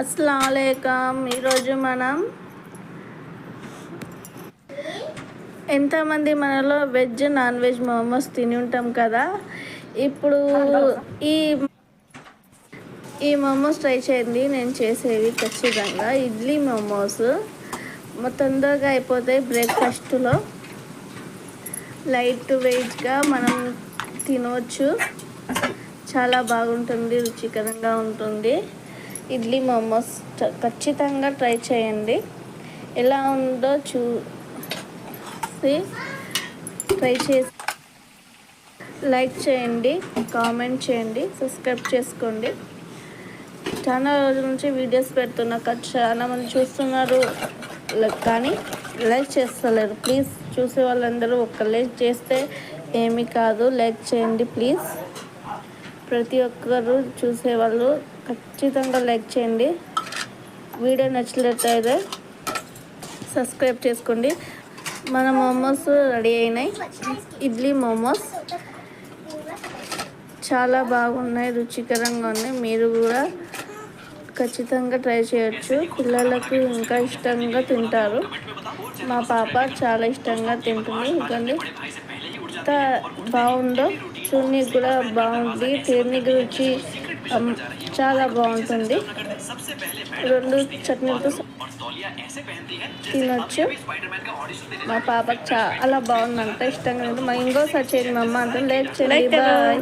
అస్సలాముఅలైకుం. ఈరోజు మనం ఎంతమంది మనలో వెజ్ నాన్ వెజ్ మోమోస్ తిని ఉంటాం కదా. ఇప్పుడు ఈ ఈ మోమోస్ ట్రై చేయండి. నేను చేసేవి ఖచ్చితంగా ఇడ్లీ మోమోస్ తొందరగా అయిపోతాయి. బ్రేక్ఫాస్ట్లో లైట్ వెయిట్గా మనం తినవచ్చు. చాలా బాగుంటుంది, రుచికరంగా ఉంటుంది. ఇడ్లీ మోమోస్ ఖచ్చితంగా ట్రై చేయండి. ఎలా ఉందో చూసి ట్రై చేసి లైక్ చేయండి, కామెంట్ చేయండి, సబ్స్క్రైబ్ చేసుకోండి. చాలా రోజుల నుంచి వీడియోస్ పెడుతున్నా, చాలా మంది చూస్తున్నారు కానీ లైక్ చేస్తలేరు. ప్లీజ్ చూసే వాళ్ళందరూ ఒక్క లైక్ చేస్తే ఏమీ కాదు, లైక్ చేయండి ప్లీజ్. ప్రతి ఒక్కరు చూసేవాళ్ళు ఖచ్చితంగా లైక్ చేయండి. వీడియో నచ్చినట్లయితే సబ్స్క్రైబ్ చేసుకోండి. మన మోమోస్ రెడీ అయినాయి. ఇడ్లీ మోమోస్ చాలా బాగున్నాయి, రుచికరంగా ఉన్నాయి. మీరు కూడా ఖచ్చితంగా ట్రై చేయొచ్చు. పిల్లలకు ఇంకా ఇష్టంగా తింటారు. మా పాప చాలా ఇష్టంగా తింటుంది. ఇకండి ఎంత బాగుందో చూడనీకి కూడా బాగుంది. తిననీకి రుచి చాలా బాగుంటుంది. రెండు చట్నీలతో తినొచ్చు. మా పాపకు చాలా బాగుందంట, ఇష్టంగా. మరి ఇంకోసారి చేయండి మా అమ్మ అంతా. లైక్ చేయండి. బాయ్.